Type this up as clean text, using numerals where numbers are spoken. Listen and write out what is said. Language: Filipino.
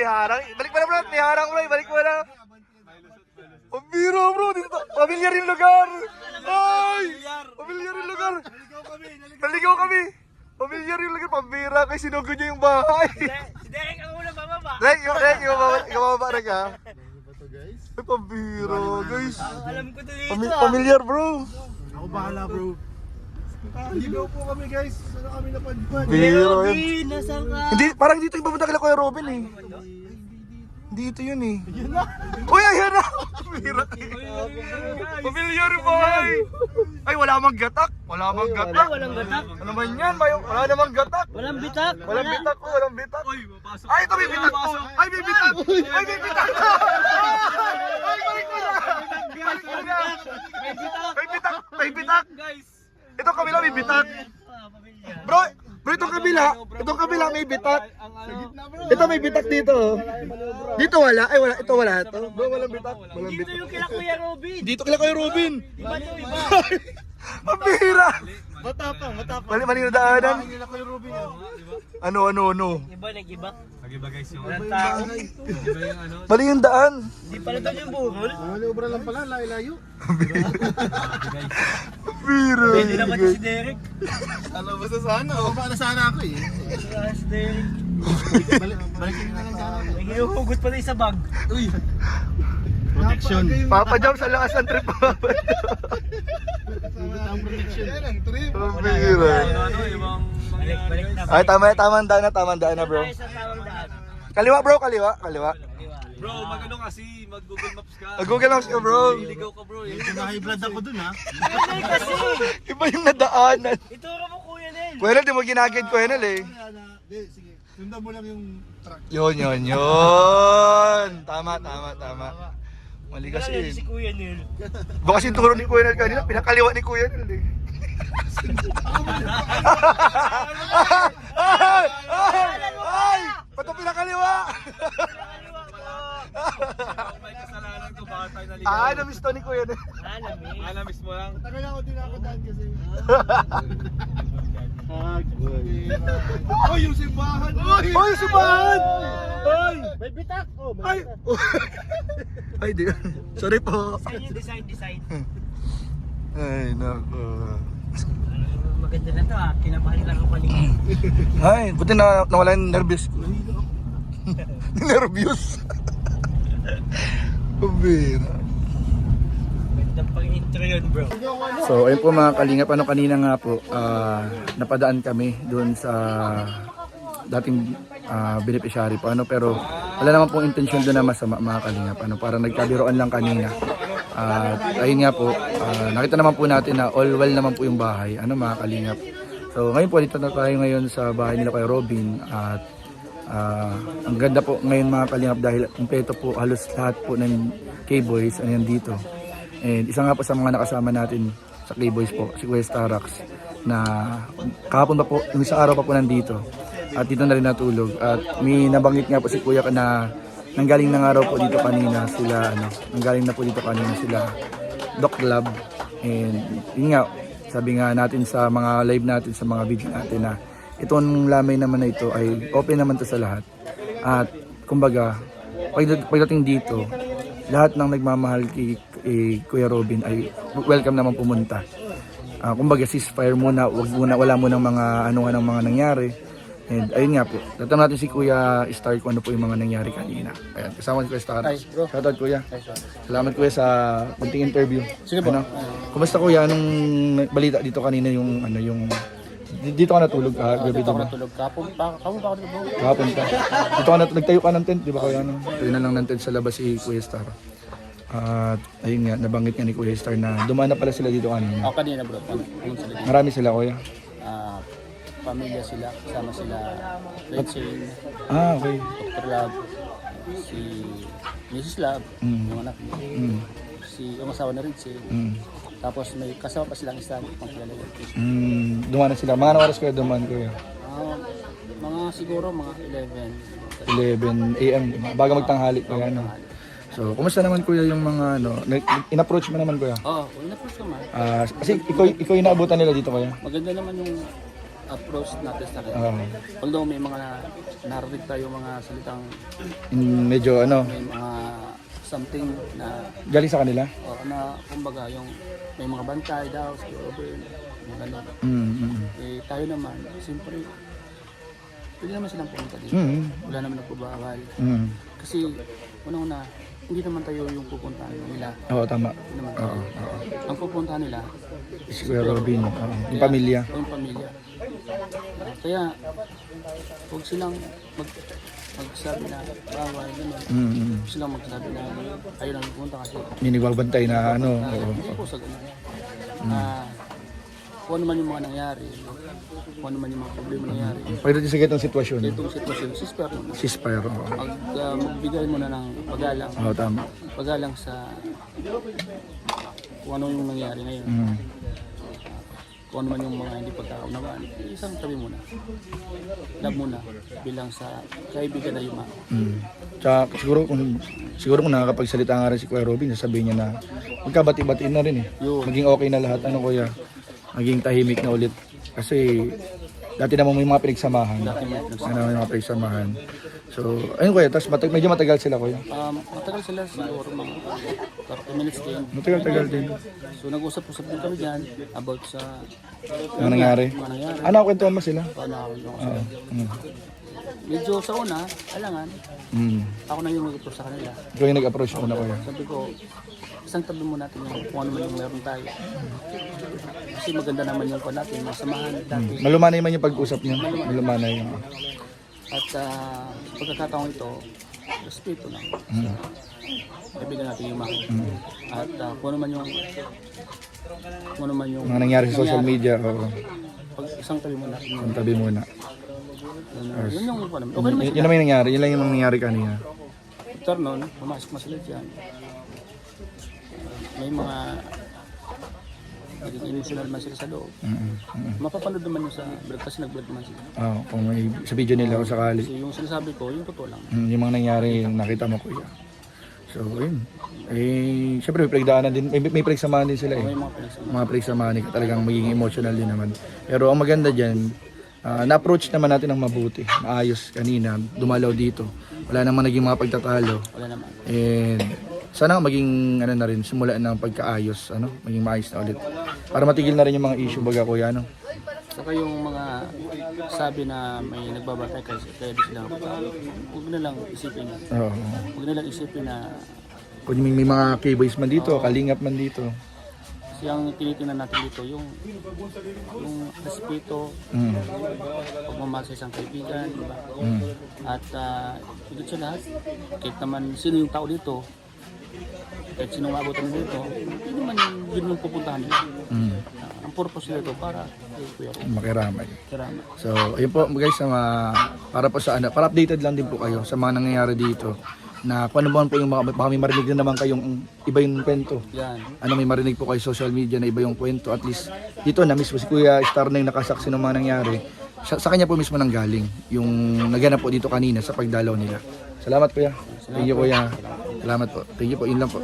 Niharang. Balik mo na bro, niharang bro, balik mo na. Pambira bro, dito. Pamilyar yung lugar. Ay! Pamilyar yung lugar. Naligaw kami. Pamilyar yung lugar, pambira. Kaya sinugo niya yung bahay. Si Derek ang unang bababa. Derek, ikaw bababa na ka. Ay, pambira guys. Alam ko dito. Pamilyar bro. Ako bahala bro. Ligaw po kami guys. Sana kami napadpad. Biro yun. Robin, nasaan ka? Hindi, parang dito yung papunta kila Kuya Robin eh. Dito yun eh. Uy, ayan na! Pambira. Pamilyar yung bahay. Ay, wala mang gatak. Wala mang gatak. Walang gatak. Ano naman yan? Wala namang gatak. Walang bitak. Walang bitak ko, walang bitak. Ay, ito may bitak ko. Ay, may bitak. Ay, may bitak. Ay, balik mo na. Balik mo na. May bitak. May bitak. Ito kabila may bitak. Bro, itong kabila may bitak. Ito may bitak dito. Dito wala. Ay, wala. Ito wala. Ito. Bro, walang bitak. Walang Dito bitak. yung kila Kuya Robin. Dito kila Kuya Robin. Iba to, iba. Pambira. Matapang. Mali na daanan. Nila kayo Ruby yan. Ano. Iba, nag-iba. Nag-iba guys yung Walang tao. iba yung ano. Mali yung daan. Di pala doon yung burol. Manobra lang pala, layo-layo. Pambira. Pwede naman to si Derek. Ano ba sa sana? O paano sana ako eh. Wala si Derek. Balikin na lang sana ako. May hinuhugot pala yung sa bag. Uy. Protection. Papa-jump sa lakas ng trip. Ang protection. Yan ang trip. Pambira. Ano, ibang Balik na. Ay, tamang daan na bro. Tayo sa tamang daan. Kaliwa bro, kaliwa. Bro, mag-ano kasi, mag-Google Maps ka. Google Maps ka bro. Ligaw ka bro. High blood ako dun ha. Hindi kasi. Iba yung nadaanan. Ituro mo Kuya Nel. Kuya, di mo ginagid Kuya Nel eh. Hindi, sige. Sundan mo lang yung truck. Yun. Tama. Mali Wala na kasi. si Kuya Nel. Baka kasi turo ni Kuya Nel kanina, pinakaliwa ni Kuya Nel eh. Ay! Ba't ang pinakaliwa? Kung may kasalanan ko, baka tayo naligaw. Na-miss to ni Kuya Nel. Alam Alam mismo lang. Tagal ako din ako daan kasi. Uy, yung simbahan! Hoy, subahan! Ay! May bitak! Oh, Ay! Ay, di. Sorry po. Design. Ay, nako. Maganda na to ha. Kinamahan lang ako kanina. Ay, buti na nawala yung nervous ko. Nervous. Pambira. Magandang pang-intro yun bro. So, ayun po mga kalingap, kanina nga po, napadaan kami doon sa dating beneficiary po, pero wala naman pong intensyon doon na masama mga kalingap, parang nagkabiroan lang kanina. Ayun nga po, nakita naman po natin na all well naman po yung bahay, mga kalingap. So, ngayon po, dito na tayo ngayon sa bahay nila kay Robin, at ang ganda po ngayon mga kalingap dahil kumpleto po halos lahat po ng K-Boys ayan dito. And isa nga po sa mga nakasama natin sa K-Boys po, si Kuya Starax, na kahapon pa po, yung isang araw pa po nandito. At dito na rin natulog. At may nabanggit nga po si Kuya na nanggaling ng araw po dito kanina sila, nanggaling na po dito kanina sila Doc Lab. And yun nga, sabi nga natin sa mga live natin, sa mga video natin na itong lamay naman na ito ay open naman to sa lahat. At kumbaga, pagdating dito, lahat ng nagmamahal kay Kuya Robin ay welcome naman pumunta. Kumbaga ceasefire muna, wala munang mga ng mga nangyari. And ayun nga po, tatanong natin si Kuya Star kung ano po yung mga nangyari kanina. Ayan, kasama si Kuya Star. Shoutout Kuya. Salamat Kuya sa kunting interview. Sige po. Kumusta Kuya, anong balita dito kanina yung dito ka natulog gabi Dito ako ba? natulog. Kapon pa ako natulog. Kahapon ka. Dito ka nagtayo ka ng tent, di ba Kuya? Tayo na lang ng tent sa labas si Kuya Star. At ayun nga, nabanggit nga ni Kuya Star na dumaan na pala sila dito kanina. Ako kanina bro. Marami sila Kuya. Pamilya sila. Kasama sila. Rachel. Okay. Dr. Lab. Si Mrs. Lab. Yung anak niya. Yung asawa na Rachel. Tapos may kasama pa silang isa pang kilala. Dumaan na sila. Mga anong oras Kuya dumaan Kuya? Mga siguro mga 11 AM. Baga magtanghali Kuya. So, kumusta naman Kuya yung mga in-approach mo naman Kuya? Oo, in-approach naman. Kasi ikaw yung naabutan nila dito Kuya? Maganda naman yung approach natin sa kanila. Oo. Although may mga narinig tayo mga salitang Medyo ano, may mga something na galing sa kanila. na kumbaga yung may mga bantay daw sa Robin, mga ganun. Eh tayo naman, siyempre, pwede naman silang pumunta dito. Wala naman nagpabawal. Kasi unang-una, hindi naman tayo yung pupuntahan nila. Oo, tama. Hindi naman Oo. tayo. Ang pupuntahan nila, Si Kuya Robin, yung pamilya. yung pamilya. Kaya, huwag silang magsabi na bawal, gano'n. Huwag silang magsabi na ayaw lang pupunta kasi May nagbabantay na ano. Oo. hindi po sa gano'n. Kung ano man yung mga nangyari, kung ano man yung mga problema nangyari, Pagdating sa ganitong sitwasyon, itong sitwasyon, sispero mo na. ceasefire. Oo. Magbigay mo na ng pagalang, Oo, tama. pagalang sa kung ano yung nangyari ngayon. Kung ano man yung mga hindi pagkakaunawaan, isang tabi muna. Love muna bilang sa kaibigan na yuma. Tsaka siguro kung nakakapagsalita nga rin si Kuya Robin, sasabihin niya na magkabati-batiin na rin eh. Yun. Maging okay na lahat. Ano kuya? Maging tahimik na ulit. Kasi dati namang may mga pinagsamahan. May mga pinagsamahan. So, ayun kuya, tapos medyo matagal sila kuya. Matagal sila siguro mga 30 minutes din. Matagal-tagal din. So nag-usap-usap din kami dyan about sa Ano nangyari? mga nangyari. Ano, kwentuhan mo sila? Paano ako yung sila. Medyo sa una, alangan, ako na yung mag-approach sa kanila. Ikaw yung nag-approach mo na kuya. Sabi ko, isang tabi mo natin yung kung ano man yung meron tayo. Kasi maganda naman yung kung natin, masamahan dati. Malumanay man yung pag-usap niyo. Malumanay yung... At pagkakataong ito, respeto lang. Kaibigan natin yung mga. At kung ano man yung Mga nangyari sa social media. Oo. pag isang tabi mo natin yun. Ang tabi muna. Yun yung ano. Okay naman Yun naman yung nangyari. Yun lang yung nangyari kanina. after nun, pumasok na sila dyan. May mga naging emotional man sila sa loob. Mapapanood naman yun sa vlog kasi nag-vlog naman sila. Oo, kung may sa video nila kung sakali. Kasi yung sinasabi ko, yung totoo lang. Yung mga nangyari, yung nakita mo kuya. So, yun. Eh, syempre may pinagdaanan din, may pinagsamahan din sila eh. May mga pinagsama. Mga pinagsamahan eh, talagang magiging emotional din naman. Pero ang maganda dyan, na-approach naman natin ng mabuti, maayos kanina, dumalaw dito. Wala namang naging mga pagtatalo. Wala naman. And sana maging ano na rin, simula ng pagkaayos, ano, maging maayos na ulit. Para matigil na rin yung mga issue baga kuya, ano. Saka yung mga sabi na may nagbabatay kaya di sila kapatalo, huwag na lang isipin na. Oo. Huwag na lang isipin na Kung may mga K-boys man dito, kalingap man dito. kasi ang tinitingnan natin dito yung respeto, pagmamahal sa isang kaibigan, diba? At higit sa lahat, kahit naman sino yung tao dito, kahit sino maabutan dito, hindi naman yun yung pupuntahan nila. Ang purpose nito para kay Kuya Ron. Makiramay. Karama. So, ayun po guys, para po sa ano, para updated lang din po kayo sa mga nangyayari dito. Na kung ano ba po yung baka may marinig din naman kayong iba yung kwento. Yan. Ano, may marinig po kayo social media na iba yung kwento. At least dito na mismo si Kuya Star na yung nakasaksi ng mga nangyari. Sa kanya po mismo nang galing yung naganap po dito kanina sa pagdalaw nila. Salamat Kuya. Thank you Kuya. Salamat po. Thank you po. Yun lang po.